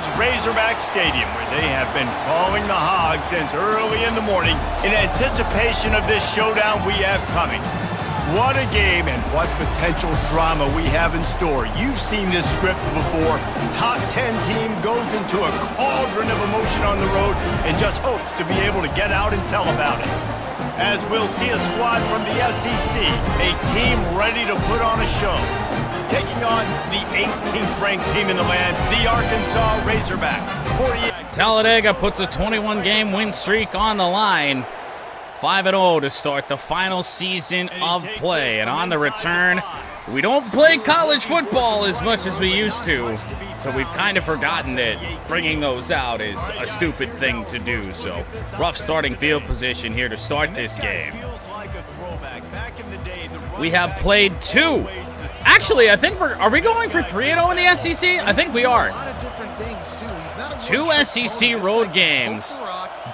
Eagles Razorback Stadium, where they have been calling the Hogs since early in the morning in anticipation of this showdown we have coming. What a game and what potential drama we have in store. You've seen this script before. Top 10 team goes into a cauldron of emotion on the road and just hopes to be able to get out and tell about it. As we'll see a squad from the SEC, a team ready to put on a show. Taking on the 18th ranked team in the land, the Arkansas Razorbacks. Talladega puts a 21-game win streak on the line. 5-0 to start the final season of play. And on the return, we don't play college football as much as we used to. So we've kind of forgotten that bringing those out is a stupid thing to do. So rough starting field position here to start this game. We have played two. Actually, I think are we going for 3-0 in the SEC? I think we are. Two SEC road games.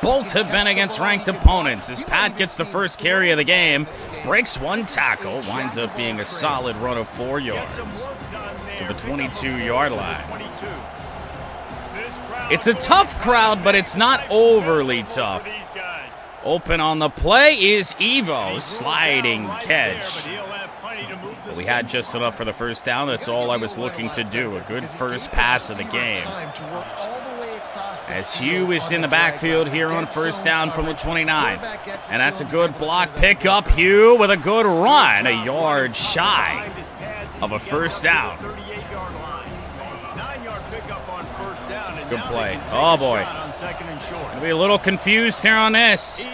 Both have been against ranked opponents as Pat gets the first carry of the game, breaks one tackle, winds up being a solid run of 4 yards to the 22-yard line. It's a tough crowd, but it's not overly tough. Open on the play is Evo, sliding catch. We had just enough for the first down. That's all I was looking to do. A good first pass of the game. As Hugh is in the backfield here on first down from the 29. And that's a good block pickup. Hugh with a good run, a yard shy of a first down. It's a good play. Oh, boy. Gonna be a little confused here on this.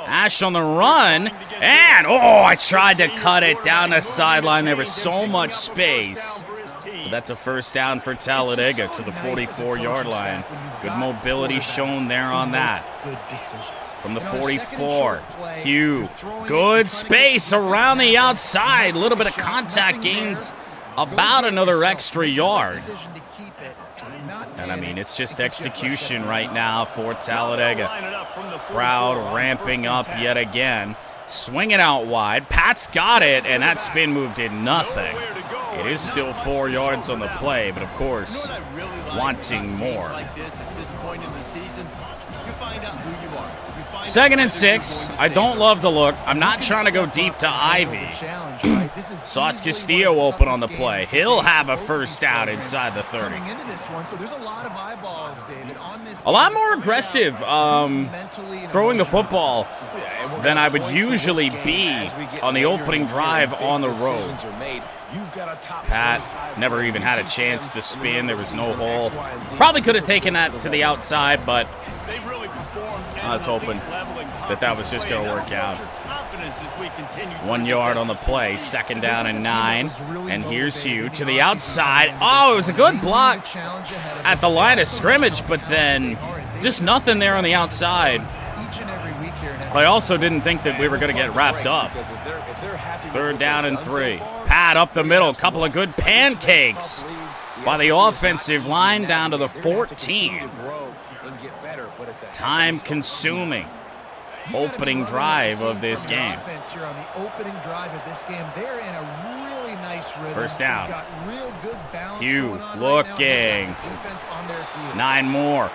Ash on the run. And, oh, I tried to cut it down the sideline. There was so much space. But that's a first down for Talladega to the 44-yard line. Good mobility shown there on that. From the 44, Hugh. Good space around the outside. A little bit of contact gains, about another extra yard. And, I mean, it's just execution right now for Talladega. Crowd ramping up yet again. Swing it out wide. Pat's got it, and that spin move did nothing. It is still 4 yards on the play, but, of course, wanting more. 2nd and 6. I don't love the look. I'm not trying to go deep to Ivy. Sauce Castillo open on the play. He'll have a first down inside the 30. A lot more aggressive throwing the football than I would usually be on the opening drive on the road. Pat never even had a chance to spin. There was no hole. Probably could have taken that to the outside, but I was hoping that was just going to work out. 1 yard on the play, 2nd down and 9. And here's Hugh to the outside. Oh, it was a good block at the line of scrimmage, but then just nothing there on the outside. I also didn't think that we were going to get wrapped up. 3rd down and 3. Pat up the middle, couple of good pancakes by the offensive line down to the 14. Time consuming opening drive of this game. First down. Hugh looking. 9 more.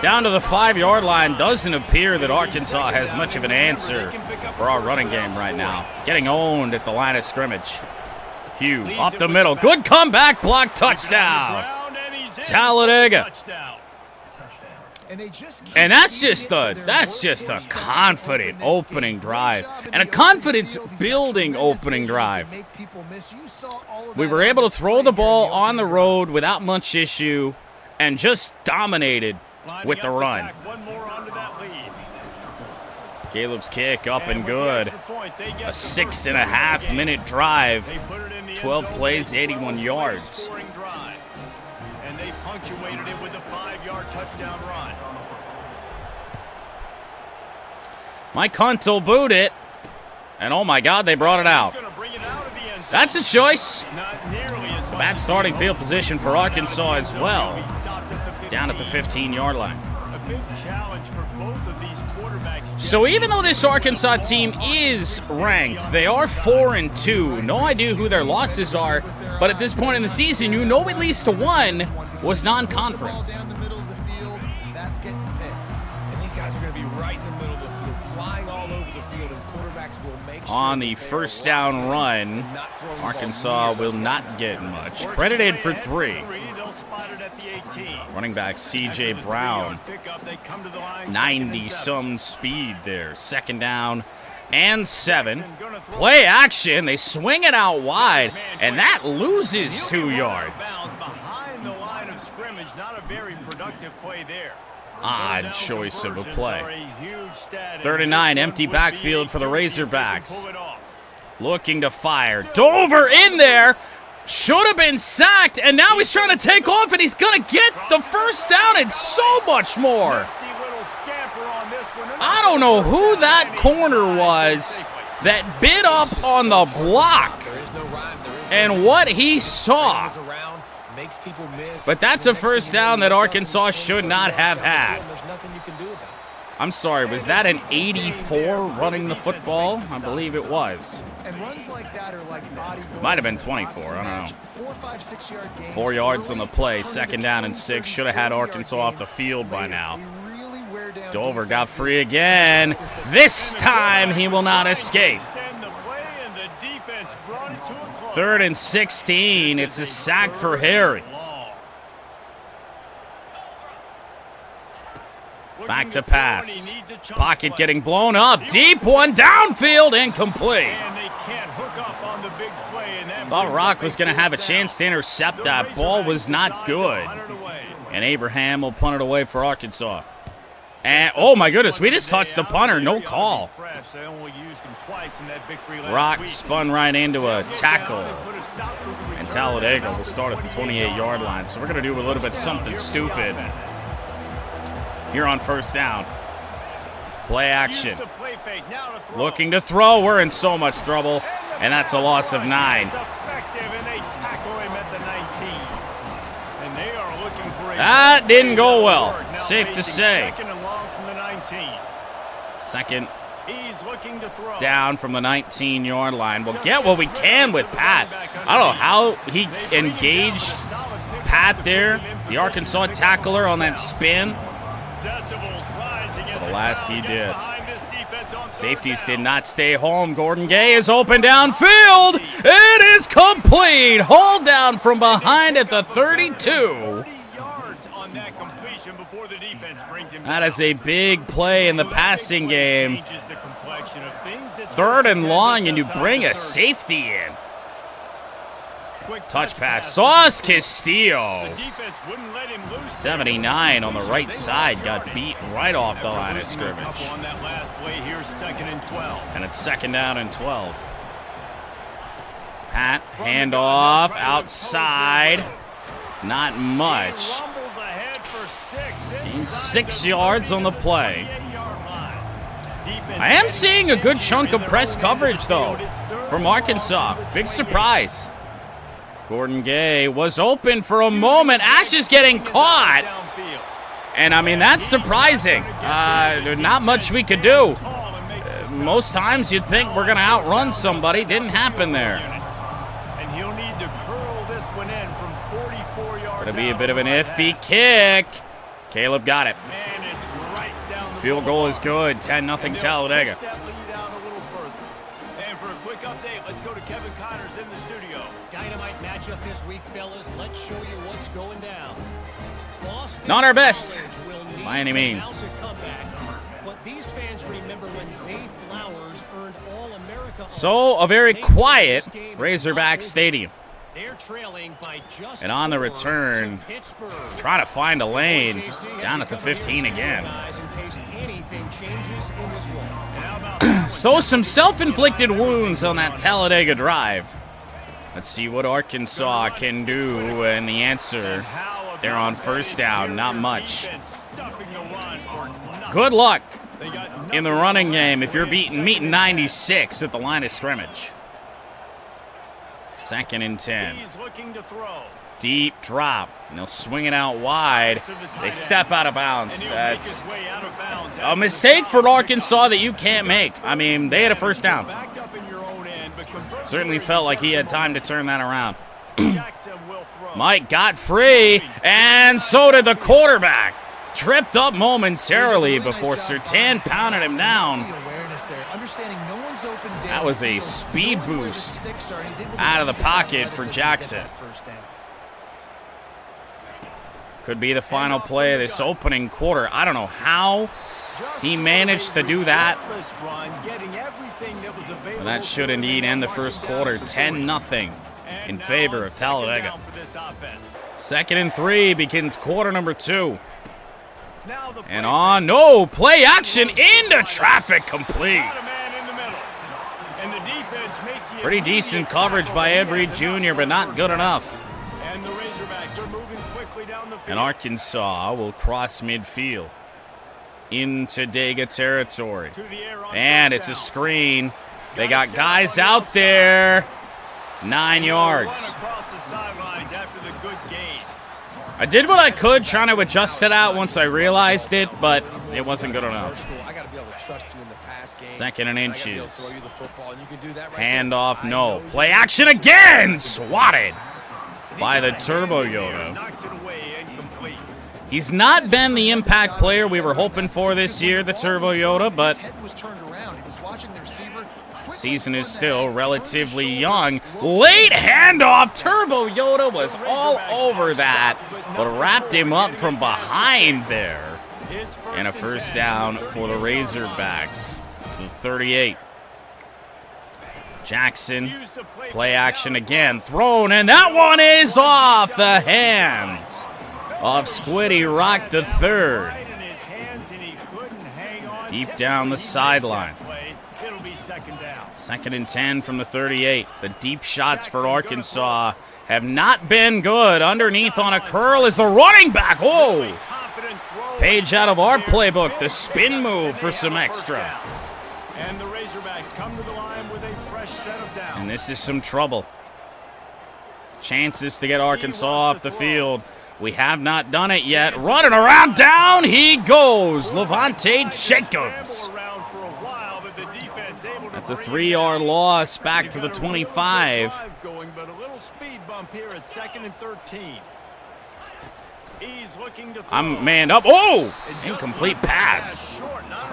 Down to the 5-yard line. Doesn't appear that Arkansas has much of an answer for our running game right now. Getting owned at the line of scrimmage. Hugh up the middle. Good comeback block, touchdown. Talladega. And that's just a confident opening drive and a confidence-building opening drive. We were able to throw the ball on the road without much issue and just dominated with the run. Caleb's kick up and good. A 6.5-minute drive, 12 plays, 81 yards. And they punctuated it with a 5-yard touchdown run. Mike Hunt will boot it. And oh my God, they brought it out. That's a choice. Bad starting field position for Arkansas as well. Down at the 15-yard line. So even though this Arkansas team is ranked, they are 4-2. No idea who their losses are. But at this point in the season, you know at least one was non-conference. And these guys are going to be right in the middle of the field, flying all over the field, and quarterbacks will make sure On the first down run, Arkansas will not get much. Credited for 3. Running back C.J. Brown, 90-some speed there. Second down and 7. Play action. They swing it out wide, and that loses 2 yards. Odd choice of a play. 3rd and 9, empty backfield for the Razorbacks. Looking to fire. Dover in there. Should have been sacked, and now he's trying to take off, and he's going to get the first down and so much more. I don't know who that corner was that bit up on the block and what he saw. But that's a first down that Arkansas should not have had. I'm sorry, was that an 84 running the football? I believe it was. Might have been 24, I don't know. 4 yards on the play, 2nd down and 6. Should have had Arkansas off the field by now. Dover got free again. This time he will not escape. 3rd and 16. It's a sack for Harry. Back to pass. Pocket getting blown up. Deep one downfield, incomplete. Thought Rock was going to have a chance to intercept that. Ball was not good. And Abraham will punt it away for Arkansas. And, oh my goodness, we just touched the punter. No call. Rock spun right into a tackle. And Talladega will start at the 28-yard line. So we're going to do a little bit something stupid here on first down. Play action. Looking to throw. We're in so much trouble. And that's a loss of 9. That didn't go well. Safe to say. Second down from the 19-yard line. We'll get what we can with Pat. I don't know how he engaged Pat there, the Arkansas tackler, on that spin. But alas, he did. Safeties did not stay home. Gordon Gay is open downfield. It is complete. Hold down from behind at the 32. That is a big play in the passing game. 3rd and long, and you bring a safety in. Touch pass. Sauce Castillo. 79 on the right side. Got beat right off the line of scrimmage. And it's 2nd down and 12. Pat, handoff outside. Not much. Gained 6 yards on the play. I am seeing a good chunk of press coverage, though, from Arkansas. Big surprise. Gordon Gay was open for a moment. Ash is getting caught. And, I mean, that's surprising. Not much we could do. Most times you'd think we're going to outrun somebody. Didn't happen there. Going to be a bit of an iffy kick. Caleb got it. Field goal is good. 10-0 Talladega. Not our best, by any means. So, a very quiet Razorback Stadium. And on the return, trying to find a lane down at the 15 again. So, some self-inflicted wounds on that Talladega drive. Let's see what Arkansas can do, and the answer, they're on first down, not much. Good luck in the running game if you're meeting 96 at the line of scrimmage. 2nd and 10. Deep drop. And they'll swing it out wide. They step out of bounds. That's a mistake for Arkansas that you can't make. I mean, they had a first down. Certainly felt like he had time to turn that around. Mike got free, and so did the quarterback. Tripped up momentarily before Surtain pounded him down. That was a speed boost out of the pocket for Jackson. Could be the final play of this opening quarter. I don't know how he managed to do that. But that should indeed end the first quarter 10-0 in favor of Talladega. 2nd and 3 begins quarter number 2. And on, no, play action into traffic, complete. Pretty decent coverage by Ed Reed Jr., but not good enough. And Arkansas will cross midfield into Dega territory. And it's a screen. They got guys out there. 9 yards. I did what I could trying to adjust it out once I realized it, but it wasn't good enough. 2nd and inches. Handoff, no. Play action again! Swatted by the Turbo Yoda. He's not been the impact player we were hoping for this year, the Turbo Yoda, but season is still relatively young. Late handoff. Turbo Yoda was all over that, but wrapped him up from behind there. And a first down for the Razorbacks to the 38. Jackson, play action again. Thrown, and that one is off the hands of Squiddy Rock the third. Deep down the sideline. 2nd and 10 from the 38. The deep shots for Arkansas have not been good. Underneath on a curl is the running back. Whoa! Page out of our playbook. The spin move for some extra. And the Razorbacks come to the line with a fresh set of downs. And this is some trouble. Chances to get Arkansas off the field. We have not done it yet. Running around, down he goes. Levante Jacobs. That's a 3-yard loss back to the 25. But a little speed bump here at 2nd and 13. He's looking to throw. I'm manned up. Oh! Incomplete pass.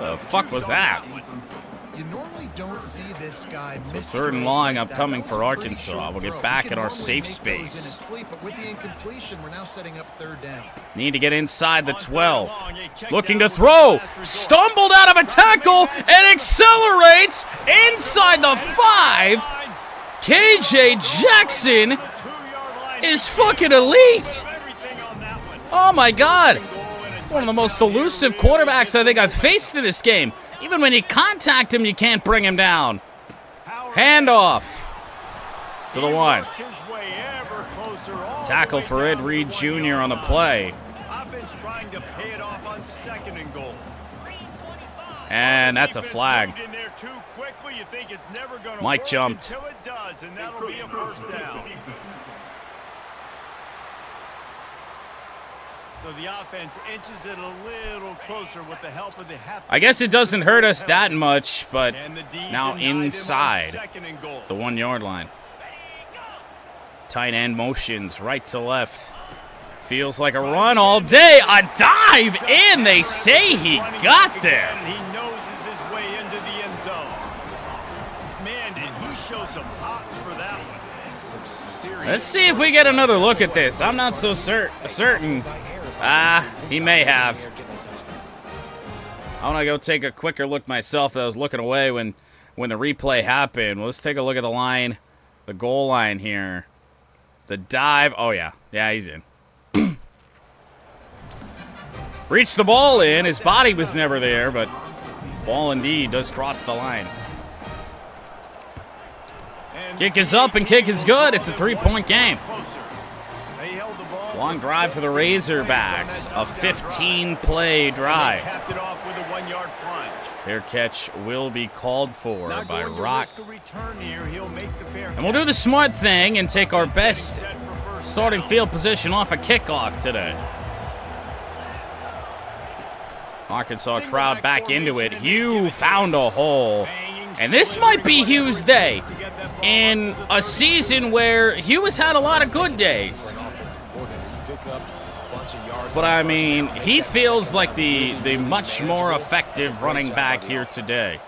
The fuck was that? You normally don't see this guy. So 3rd and long upcoming for Arkansas. We'll get back in our safe space. But with the incompletion, we're now setting up 3rd down. Need to get inside the 12. Looking to throw. Stumbled out of a tackle and accelerates inside the 5. KJ Jackson is fucking elite. Oh my God. One of the most elusive quarterbacks I think I've faced in this game. Even when you contact him, you can't bring him down. Handoff to the 1. Tackle for Ed Reed Jr. on the play. And that's a flag. Mike jumped. So the offense inches it a little closer with the help of the half. I guess it doesn't hurt us that much, but now inside the 1-yard line. Tight end motions right to left. Feels like a run all day. A dive in. They say he got there. He noses his way into the end zone. Man, did he show some hops for that one. Let's see if we get another look at this. I'm not so certain. He may have. I want to go take a quicker look myself. I was looking away when the replay happened. Well, let's take a look at the line, the goal line here. The dive. Oh, yeah. Yeah, he's in. Reached the ball in. His body was never there, but ball indeed does cross the line. Kick is up and kick is good. It's a 3-point game. Long drive for the Razorbacks. A 15-play drive. Fair catch will be called for by Rock. And we'll do the smart thing and take our best starting field position off a kickoff today. Arkansas crowd back into it. Hugh found a hole. And this might be Hugh's day. in a season where Hugh has had a lot of good days. But I mean, he feels like the much more effective running back here today.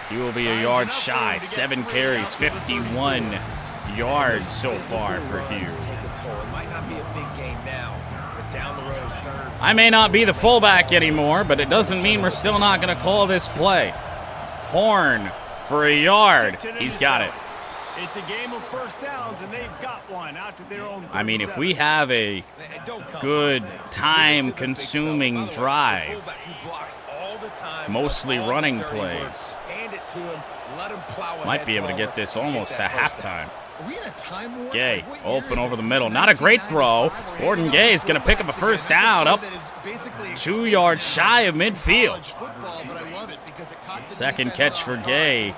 He will be a yard shy. 7 carries, 51 yards so far for Hugh. I may not be the fullback anymore, but it doesn't mean we're still not going to call this play. Horn for a yard. He's got it. It's a game of first downs, and they've got one out to their own. I mean, if we have a good time-consuming drive, mostly running plays, might be able to get this almost to halftime. Gay, open over the middle. Not a great throw. Gordon Gay is going to pick up a first down up 2 yards shy of midfield. Second catch for Gay.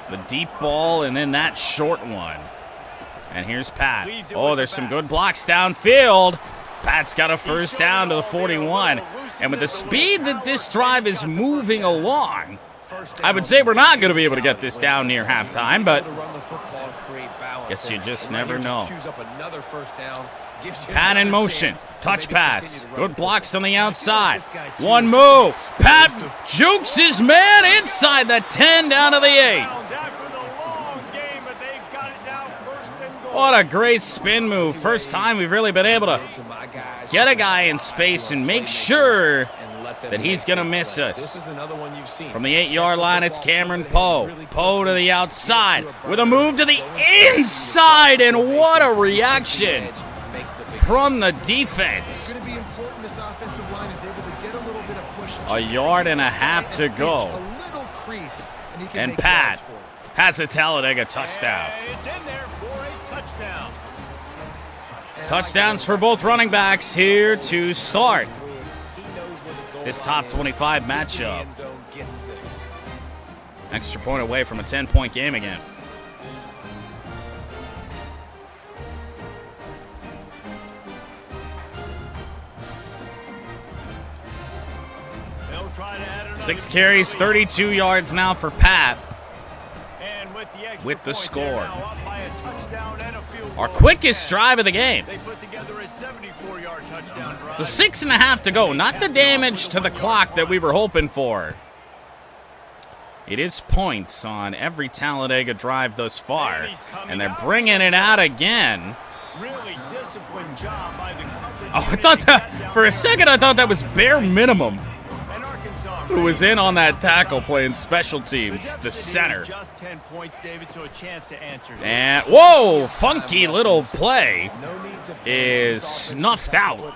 The deep ball and then that short one. And here's Pat. Oh, there's some good blocks downfield. Pat's got a first down to the 41. And with the speed that this drive is moving along, I would say we're not going to be able to get this down near halftime, but guess you just never know. Pat in motion. Touch pass. Good blocks on the outside. One move. Pat jukes his man inside the 10 down to the 8. What a great spin move. First time we've really been able to get a guy in space and make sure that he's going to miss us. From the 8-yard line, it's Cameron Poe. Poe to the outside with a move to the inside, and what a reaction from the defense. A yard and a half to go. And Pat has a Talladega touchdown. Touchdowns for both running backs here to start this top 25 matchup. Extra point away from a 10-point game again. Six carries, 32 yards now for Pat with the score. Our quickest drive of the game. So 6.5 to go. Not the damage to the clock that we were hoping for. It is points on every Talladega drive thus far. And they're bringing it out again. Oh, I thought that, for a second, I thought that was bare minimum. Who was in on that tackle playing special teams, the center. And, whoa, funky little play is snuffed out.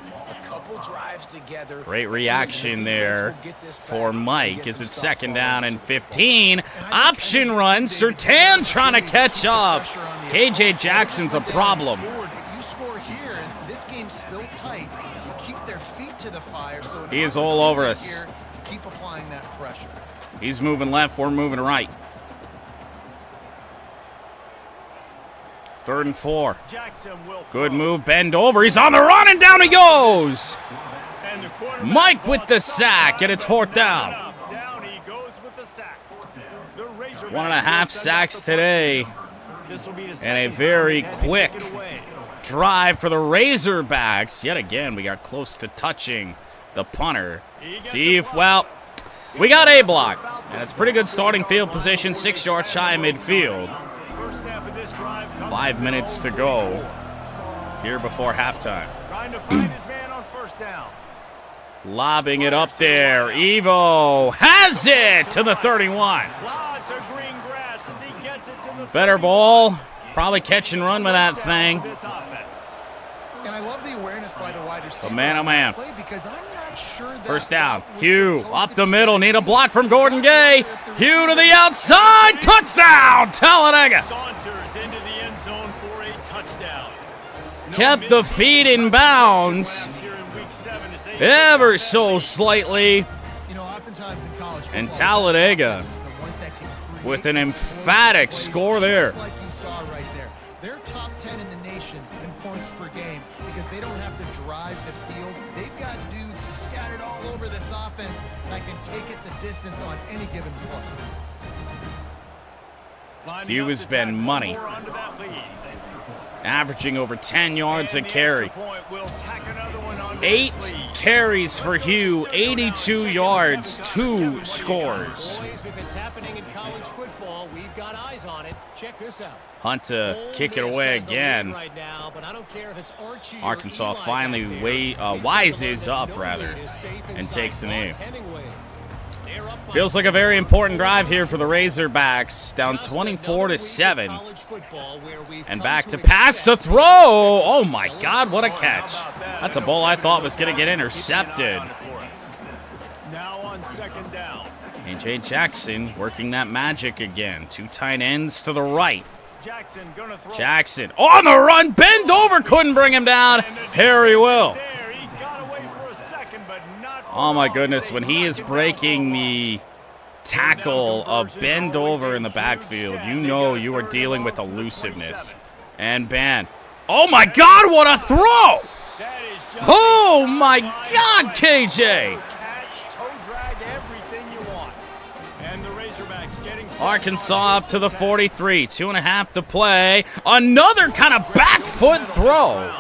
Great reaction there for Mike as it's second down and 15. Option run, Surtain trying to catch up. KJ Jackson's a problem. He is all over us. Keep applying that pressure. He's moving left, we're moving right. 3rd and 4. Good move, bend over. He's on the run and down he goes. Mike with the sack, and it's 4th down. 1.5 sacks today. And a very quick drive for the Razorbacks. Yet again, we got close to touching the punter. See if, well, we got a block. And it's pretty good starting field position, 6 yards shy of midfield. 5 minutes to go here before halftime. Lobbing it up there. Evo has it to the 31. Better ball. Probably catch and run with that thing. And I love the awareness by the wide receiver. Oh, man. Because I'm not sure that first down. Hugh up the middle. Need a block from Gordon Gay. Hugh to the outside. Touchdown, Talladega. Kept the feet in bounds ever so slightly. And Talladega with an emphatic score there. They're top 10 in the nation in points per game because they don't have to drive the field. They've got dudes scattered all over this offense that can take it the distance on any given play. Hugh has been money, averaging over 10 yards a carry. 8 carries for Hugh, 82 yards, 2 scores. Hunt to kick it away again. Arkansas finally wises up, and takes the knee. Feels like a very important drive here for the Razorbacks, down 24-7. And back to pass to throw. Oh my God, what a catch. That's a ball I thought was going to get intercepted. Now on second down. KJ Jackson working that magic again. 2 tight ends to the right. Jackson on the run, bend over, couldn't bring him down. Harry will. Oh my goodness, when he is breaking the tackle of bend over in the backfield, you know you are dealing with elusiveness. And Ban. Oh my God, what a throw! Oh my God, KJ! Arkansas up to the 43, 2.5 to play. Another kind of back foot throw.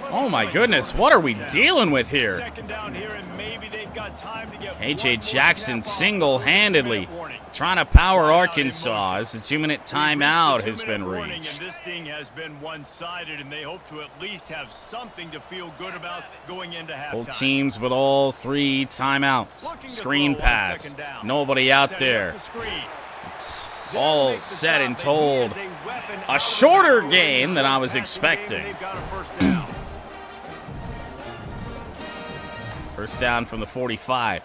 Oh my goodness, what are we dealing with here? KJ Jackson single-handedly trying to power Arkansas as the 2-minute timeout has been reached. This thing has been one-sided, and they hope to at least have something to feel good about going into halftime. Both teams with all 3 timeouts. Screen pass. Nobody out there. It's all said and told. A shorter game than I was expecting. First down from the 45.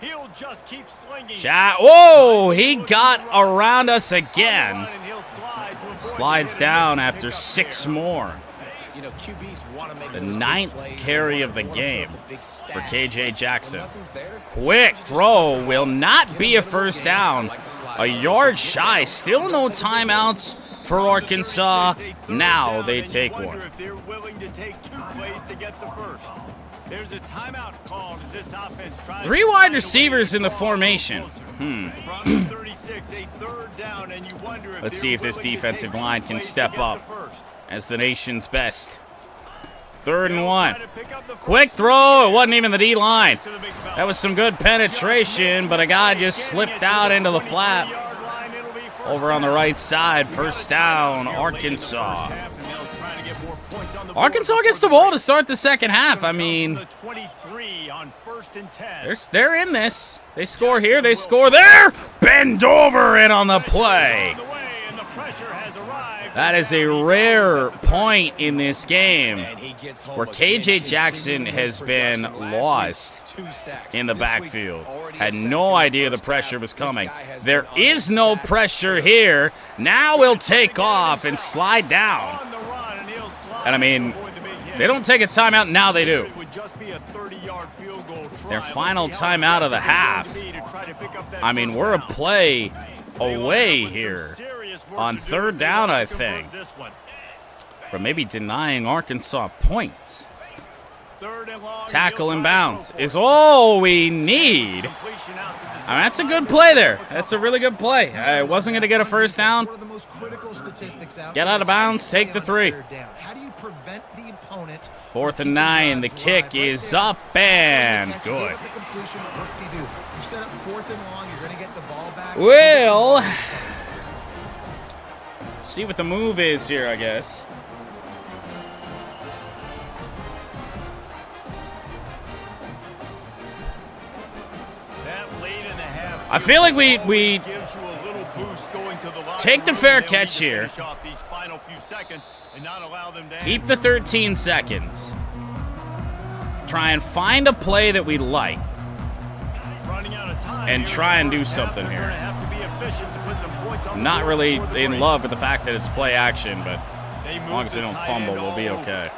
He'll just keep slinging. Whoa, he got around us again. Slides down after 6 more. The 9th carry of the game for KJ Jackson. Quick throw will not be a first down. A yard shy. Still no timeouts for Arkansas. Now they take one. There's a timeout called as this offense tries 3 wide receivers in the formation. Let's see if this defensive line can step up as the nation's best. 3rd and 1. Quick throw. It wasn't even the D-line. That was some good penetration, but a guy just slipped out into the flat. Over on the right side, first down, Arkansas. Arkansas gets the ball to start the second half. I mean, they're in this. They score here, they score there. Bend over in on the play. That is a rare point in this game where KJ Jackson has been lost in the backfield. Had no idea the pressure was coming. There is no pressure here. Now we'll take off and slide down. And I mean, they don't take a timeout, now they do. Their final timeout of the half. I mean, we're a play away here on 3rd down, I think, from maybe denying Arkansas points. Tackle inbounds is all we need. I mean, that's a good play there. That's a really good play. I wasn't going to get a first down. Get out of bounds, take the 3. 4th and 9. The kick is up and good. Well, see what the move is here, I guess. I feel like we take the fair catch here. Keep the 13 seconds. Try and find a play that we like. And try and do something here. I'm not really in love with the fact that it's play action, but as long as we don't fumble, we'll be okay.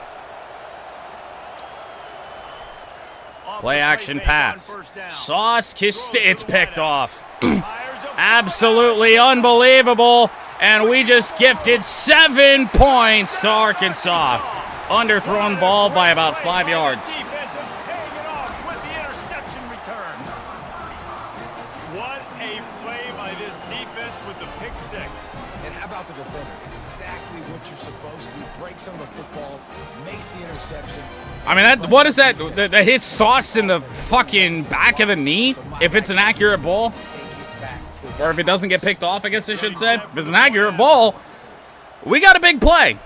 Play action pass. Sauce Kist, it's picked off. Absolutely unbelievable. And we just gifted 7 points to Arkansas. Underthrown ball by about 5 yards. this defense with the pick six. And how about the defender? Exactly what you're supposed to do. Breaks on the football, makes the interception. I mean, what is that? That hits Sauce in the fucking back of the knee? If it's an accurate ball? Or if it doesn't get picked off, I guess I should say. If it's an accurate ball, we got a big play.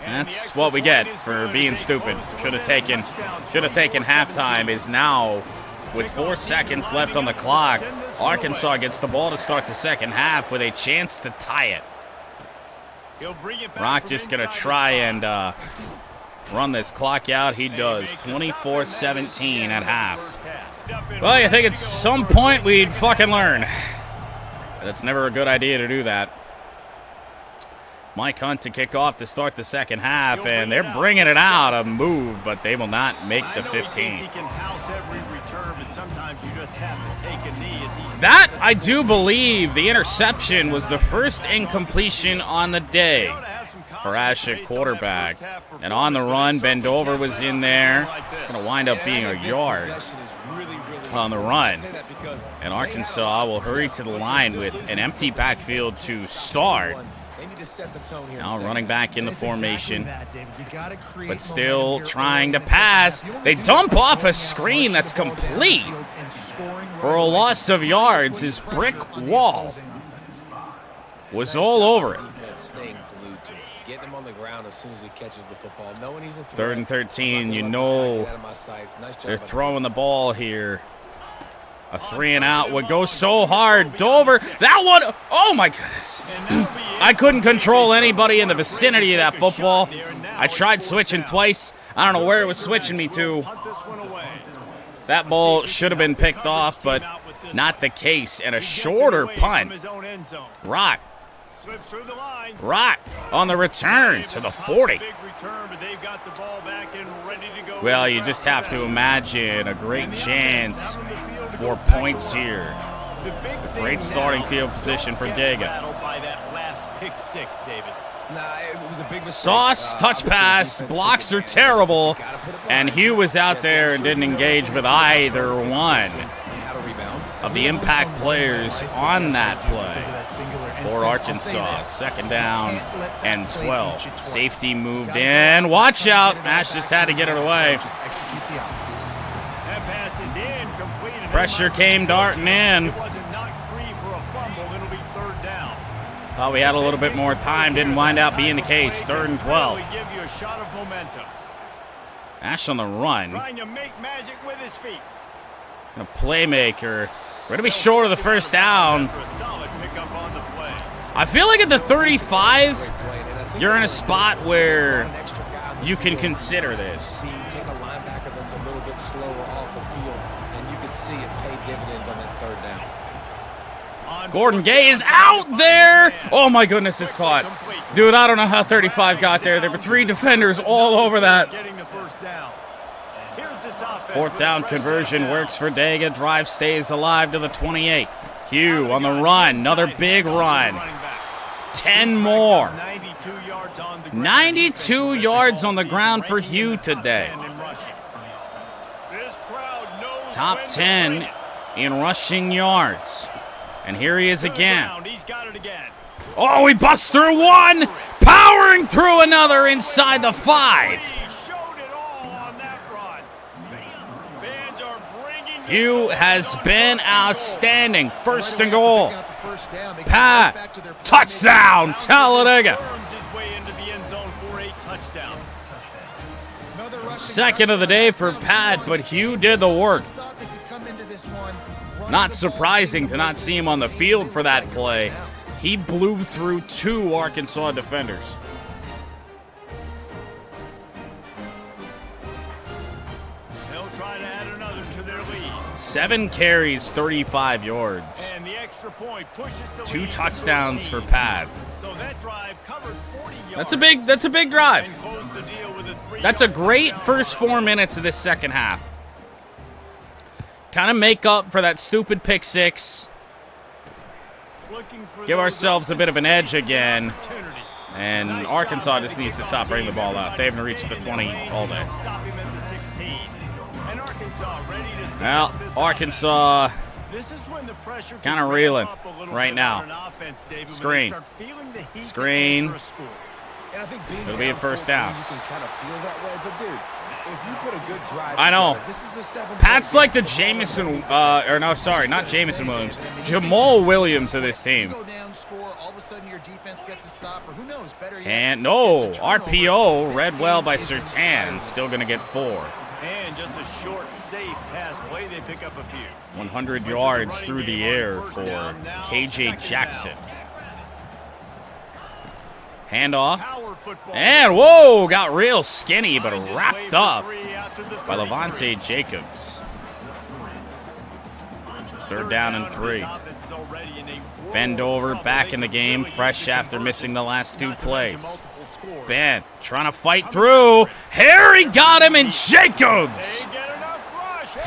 That's what we get for being stupid. Should have taken halftime. Is now, with 4 seconds left on the clock, Arkansas gets the ball to start the second half with a chance to tie it. Rock just going to try and run this clock out. He does. 24-17 at half. Well, you think at some point we'd fucking learn. But it's never a good idea to do that. Mike Hunt to kick off to start the second half, and they're bringing it out, a move, but they will not make the 15. That, I do believe, the interception was the first incompletion on the day for Ash at quarterback. And on the run, Ben Dover was in there. Going to wind up being a yard on the run. And Arkansas will hurry to the line with an empty backfield to start. Now running back in the formation, but still trying to pass. They dump off a screen that's complete for a loss of yards. His brick wall was all over it. Third and 13, you know they're throwing the ball here. A 3-and-out would go so hard. Dover, that one, oh my goodness. I couldn't control anybody in the vicinity of that football. I tried switching twice. I don't know where it was switching me to. That ball should have been picked off, but not the case. And a shorter punt. Rock on the return to the 40. Well, you just have to imagine a great chance for points here. A great starting field position for Dega. Sauce, touch pass, blocks are terrible, and Hugh was out there and didn't engage with either one of the impact players on that play for Arkansas. Second down and 12. Safety moved in. Watch out. Ash just had to get it away. Pressure came darting in. Thought we had a little bit more time. Didn't wind up being the case. 3rd and 12. Ash on the run. A playmaker. We're going to be short of the first down. I feel like at the 35, you're in a spot where you can consider this. Take a linebacker that's a little bit slower off the field, and you can see it pay dividends on that 3rd down. Gordon Gay is out there. Oh my goodness, it's caught. Dude, I don't know how 35 got there. There were 3 defenders all over that. 4th down conversion works for Dega. Drive stays alive to the 28. Hugh on the run. Another big run. 10 more. 92 yards on the ground for Hugh today. Top 10 in rushing yards. And here he is again. Oh, he busts through one. Powering through another inside the 5. Hugh has been outstanding. 1st and goal. Pat, touchdown, Talladega. 2nd of the day for Pat, but Hugh did the work. Not surprising to not see him on the field for that play. He blew through 2 Arkansas defenders. They'll try to add another to their lead. 7 carries, 35 yards. And the extra point pushes the 2 lead touchdowns to the for lead. Pat. So that drive covered 40 yards. That's a big drive. And closed the deal with a 3-yard That's a great touchdown. first 4 minutes of this second half. Kind of make up for that stupid pick 6. Looking for Give those ourselves a bit of an edge again. opportunity. And Nice Arkansas job just by needs to the stop bringing the ball team. out. They haven't reached the 20 all day. Stop him at the 16. And Arkansas ready to set Well, up this Arkansas This is when the pressure kind of reeling right now. Screen. Screen. And I think being It'll be a first down. You can kind of feel that way, but dude, if you put a good drive I know. together, this is a 7 Pat's like the Jameson, or no, sorry, not Jameson Williams. Jamal Williams of this team. Go down, score, all of a sudden your defense gets a stop, or who knows, better yet, And no, gets a turnover. RPO read well by This game is Surtain. Still going to get 4. And just a short, safe pass play, they pick up a few. 100 yards through the air for KJ Jackson. Handoff. And, whoa, got real skinny, but wrapped up by Levante Jacobs. 3rd down and 3. Bend over, back in the game, fresh after missing the last 2 plays. Ben trying to fight through. Harry got him, and Jacobs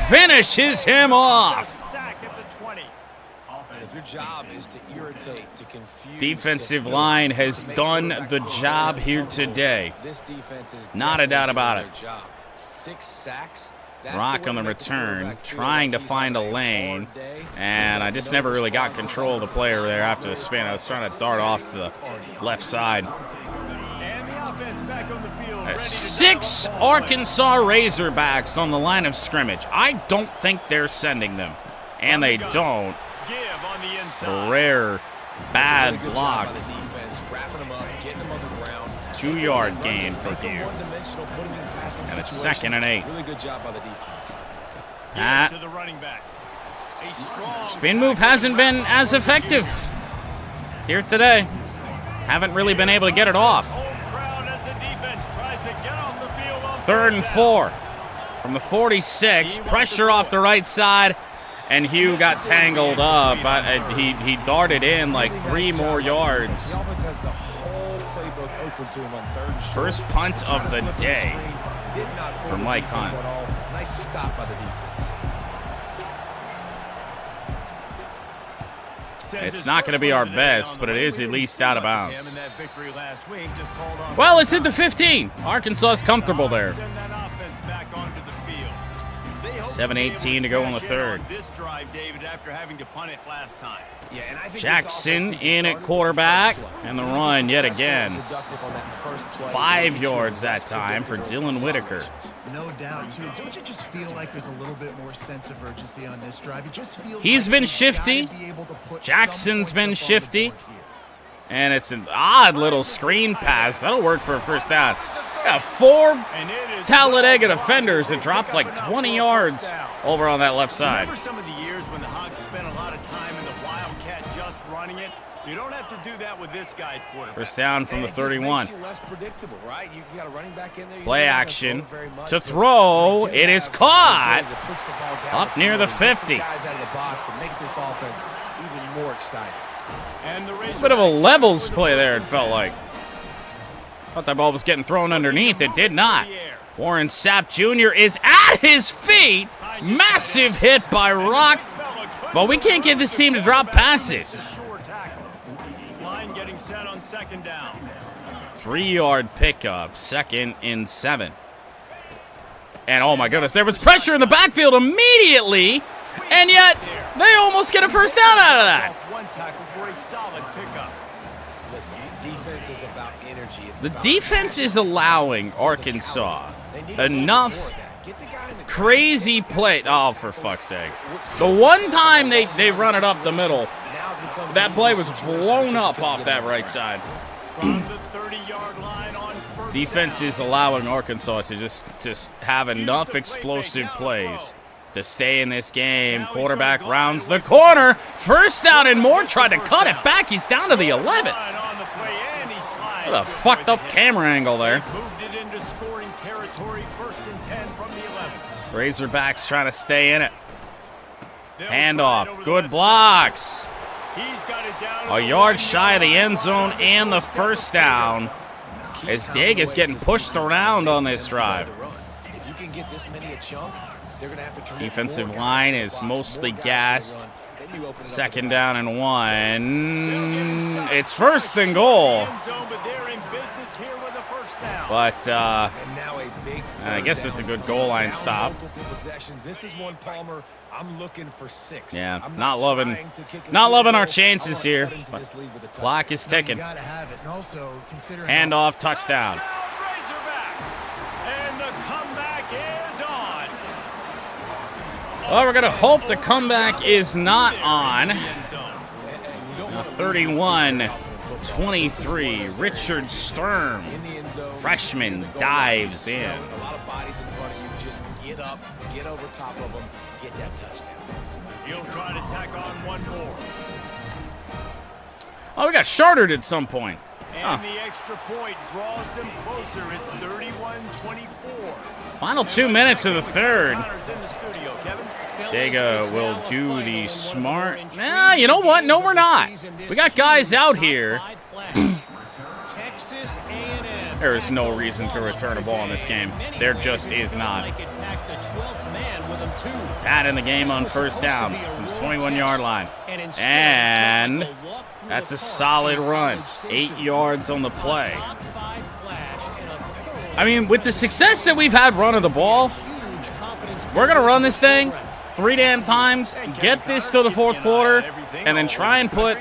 finishes him off. If your job is to irritate, to confuse, Defensive line has done the job here today. This defense is Not a doubt about it. their job. 6 sacks. That's Rock the way on the to make return, quarterback feel trying to like he's find a having lane, hard day. and I just never really got control of the player there after the spin. I was trying to dart off to the left side. And the offense back on the field. 6 Arkansas Razorbacks on the line of scrimmage. I don't think they're sending them, and they don't. Give on the A inside. rare bad Really good block. job by the defense, wrapping them up, getting them on the ground. 2-yard gain for Make them Hugh. one-dimensional, put them in passing And it's situations. 2nd and 8. Really good job by the defense. Ah, To the running back. A strong spin move hasn't been as effective here today. Haven't really been able to get it off. home crowd as the defense tries to get off the field on 3rd and down. 4 from the 46. Pressure off the right side, and Hugh got tangled up. He darted in like 3 more yards. The offense has the whole playbook open to him on 3rd and short. First punt Trying of to the slip to day screen, did not fool for the Mike defense Hunt. at all. Nice stop by the defense. It's not going to be our best, but it is at least out of bounds. Well, it's at the 15. Arkansas is comfortable there. 7:18 to go on the 3rd. This drive, David, after having to punt it last time. Yeah, and I think this Jackson offense needs to in start at with the quarterback, first play. and the They run were yet successful again. and productive on that first play. 5 They yards made that sure time they for were Dylan Whitaker. No doubt, too. Don't you just feel like there's a little bit more sense of urgency on this drive? It just feels He's like been they've shifty. gotta be able to put Jackson's some been points up on the shifty. board here. And it's an odd little screen pass. That'll work for a first down. Got 4 And it is Talladega defenders that dropped like 20 yards over on that left side. Remember some of the years when the Hogs spent a lot of time in the Wildcat just running it? You don't have to do that with this guy at quarterback. First down from And the it just makes 31. you less predictable, right? You got a running back in there. You Play don't have to action throw very much, to but throw. they do It is have the caught ability to push the ball down up the near field the and get some 50. guys out of the box. It makes this offense even more exciting. And the Bit of a levels play there, it felt like. Thought that ball was getting thrown underneath. It did not. Warren Sapp Jr. is at his feet. Massive hit by Rock. But we can't get this team to drop passes. Line getting set on 2nd down. 3-yard pickup, 2nd and 7. And oh my goodness, there was pressure in the backfield immediately. And yet, they almost get a first down out of that. One tackle for a solid pickup. Listen, defense is about energy. It's The about defense is allowing Arkansas They need a little more enough of that. Get the guy in the crazy play. Oh, for fuck's sake. The one time they run it up the middle, Now it becomes that an play easy was situation blown because up you couldn't off get that him right around. side. From the 30-yard line on first Defense down. is allowing Arkansas to just have enough explosive plays to stay in this game. Quarterback rounds the corner. First down and more. Tried to cut it back. He's down to the 11. On the play, and he slides What a fucked up camera angle there. Moved it into scoring territory. 1st and 10 from the 11. Razorbacks trying to stay in it. They'll try it Handoff. over the Good left blocks. He's got it down. A yard shy of the end zone and the first down. As Dega's getting pushed around on this drive. If you can get this many a chunk, they're going to have to commit Defensive more guys line to the is box, mostly more guys to gassed. run. Then you open up the 2nd passing down and 1. It's 1st and goal. End zone, but they're in business here with a first down. But And now a big I guess it's a good goal line stop. Multiple possessions. This is one, Palmer, I'm looking for 6. Yeah, I'm not loving our chances here. Clock is ticking. Handoff, touchdown. And the comeback is on. Well, we're going to hope the comeback is not on. 31-23, Richard Sturm, freshman, dives in. A lot of bodies in front of you. Just get up, get over top of them, get that touchdown. He'll try to tack on one more. Oh, we got shorted at some point. And the extra point draws them closer. It's 31-24. Final 2 minutes of the third. Connor's in the studio, Kevin. Dega will do the smart. Nah, you know what? No, we're not. We got guys out here. There is no reason to return a ball in this game. There just is not. Pat in the game on first down from the 21-yard line. And that's a solid run. 8 yards on the play. I mean, with the success that we've had running the ball, we're going to run this thing 3 damn times, get this to the fourth quarter, and then try and put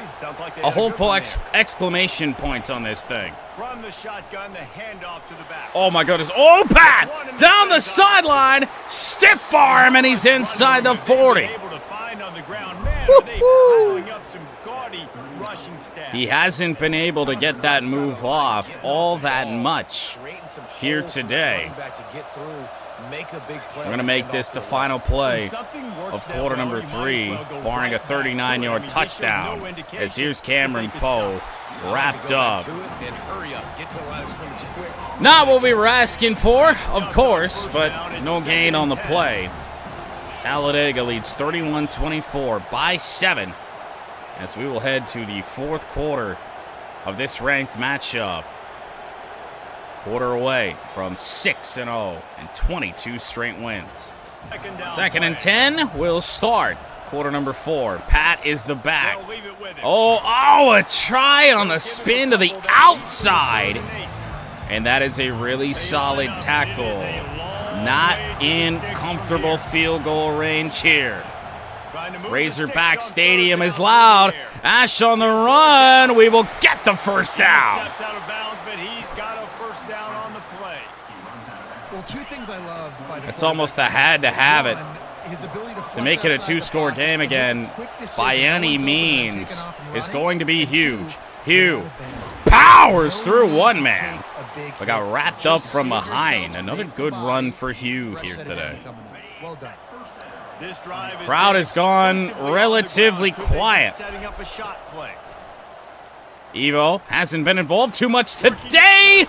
a hopeful exclamation point on this thing. From the shotgun, the handoff to the back. Oh my goodness. Oh, Pat! Down the sideline, stiff arm, and he's inside the 40. He hasn't been able to get that move off all that much here today. We're going to make this the final play of quarter number 3, barring a 39-yard touchdown, as here's Cameron Poe wrapped up. Not what we were asking for, of course, but no gain on the play. Talladega leads 31-24 by 7, as we will head to the fourth quarter of this ranked matchup. Quarter away from 6-0 and 22 straight wins. Second and 10 will start. Quarter number 4. Pat is the back. Oh, a try on the spin to the outside. And that is a really solid tackle. Not in comfortable field goal range here. Razorback Stadium is loud. Ash on the run. We will get the first down. Well, 2 things I love by the It's almost a had to have it. To make it a 2-score game again, by any means, is going to be huge. Hugh powers through one man, but got wrapped up from behind. Another good run for Hugh here today. Crowd has gone relatively quiet. Evo hasn't been involved too much today.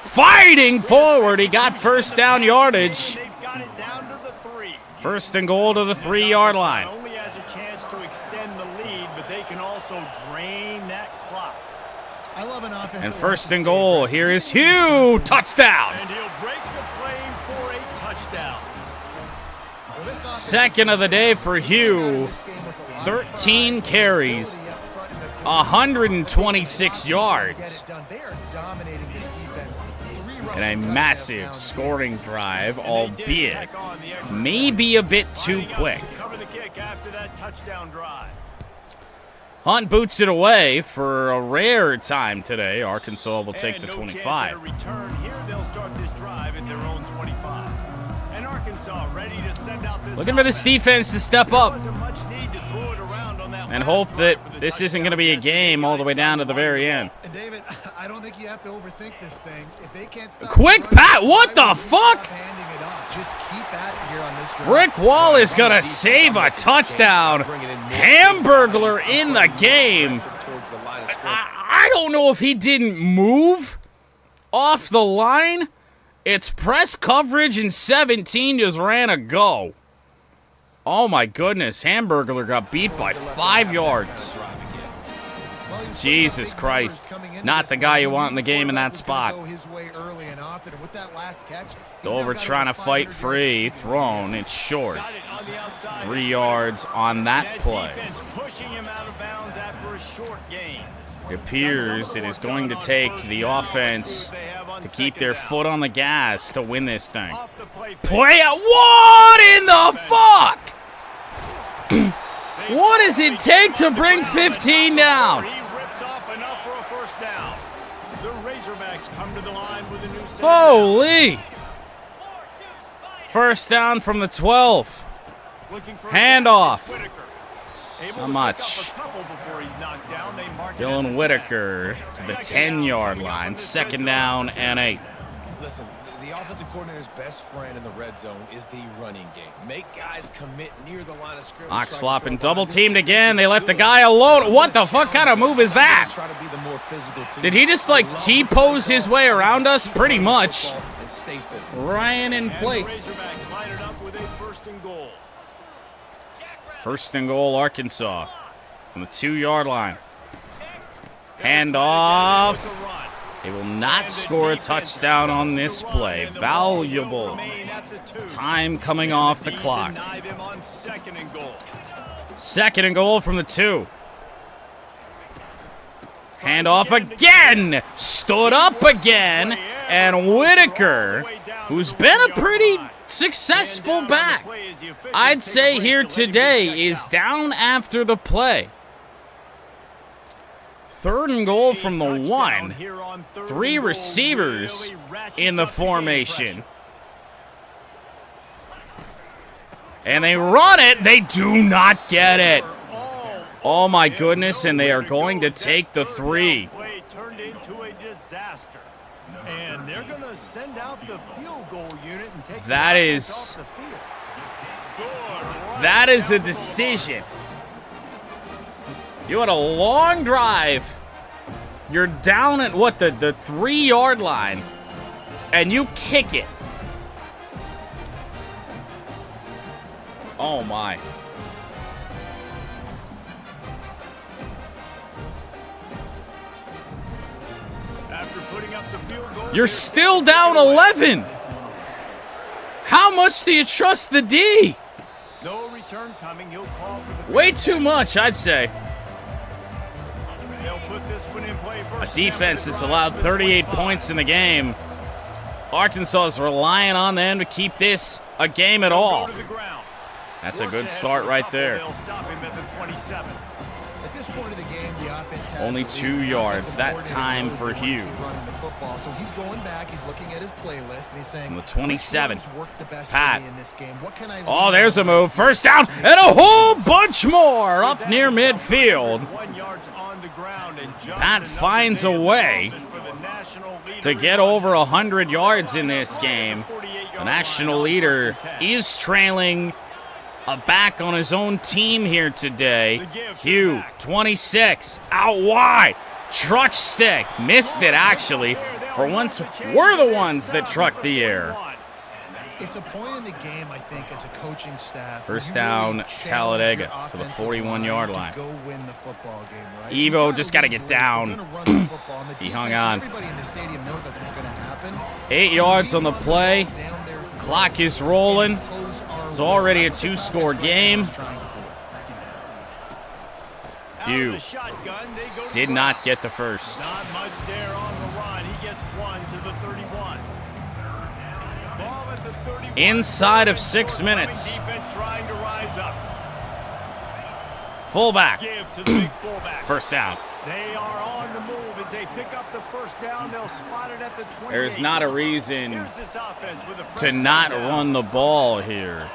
Fighting forward, he got first down yardage. First and goal to the 3-yard line. Only has a chance to extend the lead, but they can also drain that clock. I love an offense. And first and goal, here is Hugh, touchdown. And he'll break the plane for a touchdown. Second of the day for Hugh. 13 carries, 126 yards. And a massive scoring drive, albeit maybe a bit too quick. Hunt boots it away for a rare time today. Arkansas will take the 25. Looking for this defense to step up and hope that this isn't going to be a game all the way down to the very end. And David, I don't think you have to overthink this thing. If they can't stop quick Pat, what the fuck? Just keep at it here on this drive. Brick Wall is going to save a touchdown. Hamburglar in the game. I don't know if he didn't move off the line. It's press coverage and 17 just ran a go. Oh my goodness, Hamburglar got beat by 5 yards. Jesus Christ. Not the guy you want in the game in that spot. Dover trying to fight free. Thrown. It's short. 3 yards on that play. It appears it is going to take the offense to keep their foot on the gas to win this thing. Play out. What in the fuck? What does it take to bring 15 down? He rips off enough for a first down. The Razorbacks come to the line with a new set. Holy! First down from the 12. Handoff. Not much. Dylan Whitaker to the 10-yard line. Second down and 8. Listen, the offensive coordinator's best friend in the red zone is the running game. Make guys commit near the line of scrimmage. Ox flopping, double teamed again. They left the guy alone. What the fuck kind of move is that? Did he just like T-pose his way around us? Pretty much. Ryan in place. First and goal, Arkansas. From the 2-yard line. Handoff. They will not score a touchdown on this play. Valuable time coming off the clock. Second and goal from the 2. Handoff again. Stood up again. And Whitaker, who's been a pretty successful back, I'd say here today, is down after the play. Third and goal from the 1. 3 receivers in the formation. And they run it. They do not get it. Oh my goodness, and they are going to take the 3. Turned into a disaster. And they're going to send out the field goal unit and take that is a decision. You had a long drive. You're down at what, the 3-yard line, and you kick it. Oh my. After putting up the field goal, You're still down 11. How much do you trust the D? no return coming. He'll call for the Way too much, I'd say. They'll put this one in play A first. defense that's allowed 38 points in the game. Arkansas is relying on them to keep this a game at all. That's a good start right there. They'll stop him at the 27. At this point of the game, the offense has Only the 2 lead. yards. The That offensive time coordinator for knows they Hugh. want to keep running the football. So he's going back, he's looking at his playlist, and he's saying, From the 27. "Which ones work the best Pat. for me in this game? What can I Oh, lean there's a on?" move. First down, and a whole bunch more up near midfield. 1 yard on the ground, and just Pat another finds a day of way office for the national leader to in get rushing. over 100 yards in this game. The national leader is trailing a back on his own team here today. Hugh, 26, out wide. Truck stick. Missed it, actually. For once, we're the ones that trucked the air. It's a point in the game, I think, as a coaching staff. First where you down, really challenge Talladega your to the offensive 41-yard to line. Go win the football game, right? Evo You gotta just gotta lead get the way. down. You're gonna run the football, and the He hung defense, on. Everybody in the stadium knows that's what's going to happen. 8 yards on the play. Down there, Clock is rolling. impose our It's will. already a That's what this two-score offense right game. now is trying to do. Hugh did not get the first. Not much there on the run. He gets 1 to the 31. Ball at the 31. Inside of 6 minutes. Defense trying to rise up. Fullback. Give to the big fullback. First down. They are on the move as they pick up the first down. They'll spot it at the 28. There's not a reason Here's this offense with a to fresh not down. run the ball here.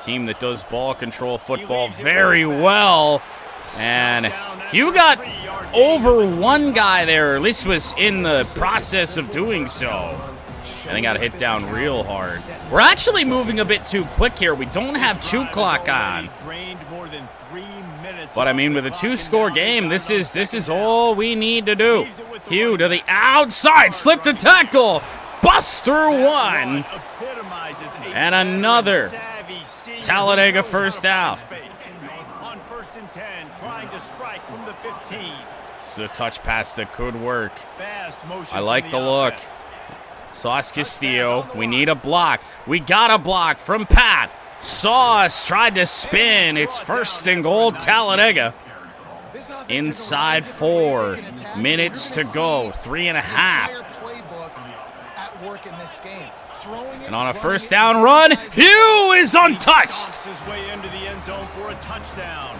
Team that does ball control football very well. And Hugh got over one guy there, or at least was in the process of doing so. And they got hit down real hard. We're actually moving a bit too quick here. We don't have chew clock on. Drained more than 3 minutes. But I mean, with a 2-score game, this is all we need to do. Hugh to the outside, slip the tackle, bust through one, and another Talladega first down. On 1st and 10, trying to strike from the 15. This is a touch pass that could work. Fast motion. I like from the look. offense. Sauce Castillo, we need a block. We got a block from Pat. Sauce tried to spin. It's first and goal, Talladega. Inside 4 minutes to go, 3.5. Playbook at work in this game. throwing it, And on a first down run, Hugh is untouched. His way into the end zone for a touchdown.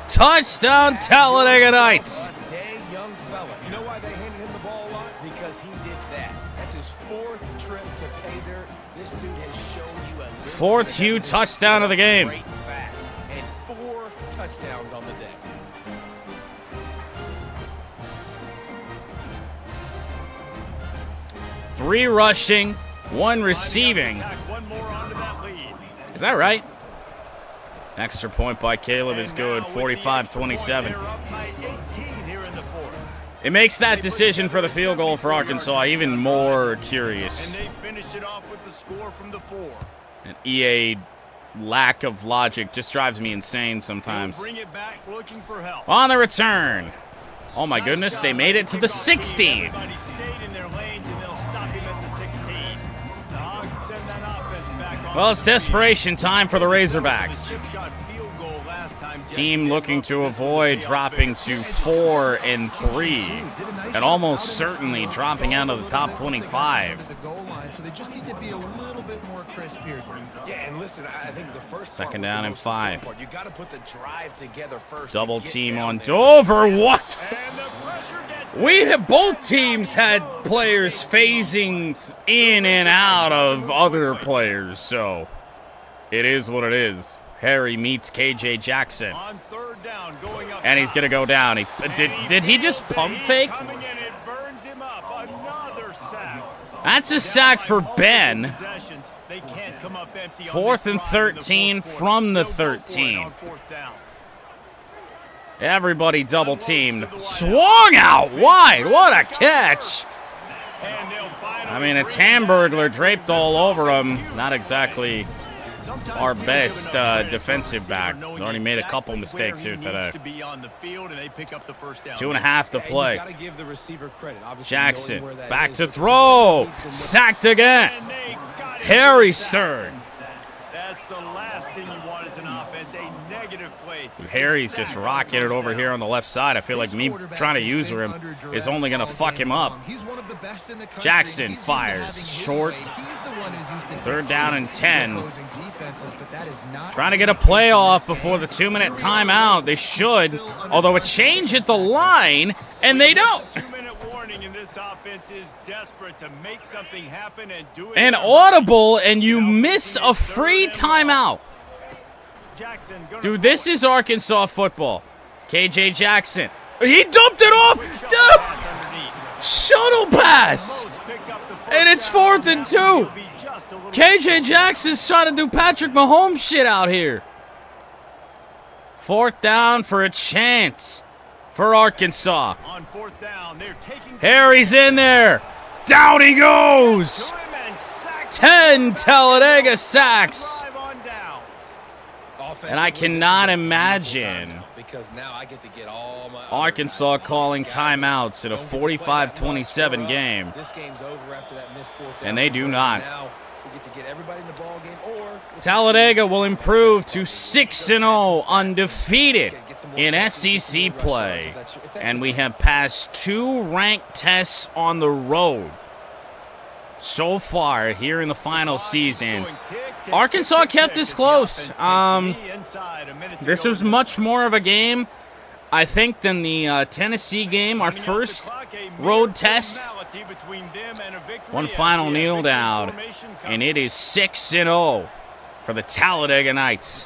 Touchdown, Talladega Nights. Day young fella. You know why they handed him the ball a lot? Because he did that. That's his 4th trip to pay dirt. This dude has shown you a little 4th bit of Hugh everything. touchdown of the game. Great back. And 4 touchdowns on the day. Three rushing, 1 receiving. One more onto that lead. Is that right? Extra point by Caleb is good, 45-27. It makes that decision for the field goal for Arkansas even more curious. And they finished it off with the score from the 4. An EA lack of logic just drives me insane sometimes. Bring it back looking for help. On the return. Oh my goodness, they made it to the 16. Everybody stayed in their lanes and they'll stop him at the 16. The Hogs send that offense back on. Well, it's desperation time for the Razorbacks. Chip shot field goal last time. Team looking to avoid dropping to 4-3, and almost certainly dropping out of the top 25. The goal line, so they just need to be a little bit more crisp here. Yeah, and listen, I think the first Second part was down the and most 5. important part. You got to put the drive together first. Double to get team down on there. Dover. What? And the pressure gets We have both teams had players phasing in and out of other players, so it is what it is. Harry meets KJ Jackson, on 3rd down going up. and he's gonna go down. Did he just pump fake? Coming in, it burns him up. Another sack. That's a sack for Ben. Possessions. They can't come up empty on 4th this and drive in the 13 fourth from the quarter. They'll go for it 13. on 4th down. Everybody double teamed. Swung out wide. What a catch. And they'll finally I mean, it's bring it Hamburglar back. draped all over him. Not exactly Sometimes our we give best enough credit defensive for back. knowing Already made a couple exactly mistakes where here he today. needs to be on the field, and they pick up the first down. 2.5 to Yeah, and play. you gotta give the receiver credit. Obviously, Jackson knowing where that back is, to but throw. needs to look- Sacked again. And they got it. Harry Stern. That's the last thing you want as an offense, a negative play. Harry's just rocking it over here on the left side. I feel like me trying to use him is only going to fuck him up. Jackson fires short. 3rd down and 10. Trying to get a play off before the 2-minute timeout. They should, although a change at the line, and they don't. 2-minute warning, and this offense is desperate to make something happen and do it. An audible, and you miss a free timeout. Jackson gonna Dude, this is Arkansas football. KJ Jackson. He dumped it off. Dude, shuttle pass. And it's 4th and 2. KJ Jackson's trying to do Patrick Mahomes shit out here. 4th down for a chance for Arkansas. On 4th down, they're taking Harry's in there. Down he goes. 10 Talladega sacks. And I cannot imagine because now I get to get all my Arkansas calling timeouts in a 45-27 game. This game's over after that missed 4th down. And they do not. Now we get to get everybody in the ball game, or Talladega will improve to 6-0, undefeated in SEC play. And we have passed 2 ranked tests on the road so far here in the final season. Arkansas kept this close. This was much more of a game, I think, than the Tennessee game, our first road test. One final kneel down, and it is 6-0 for the Talladega Nights.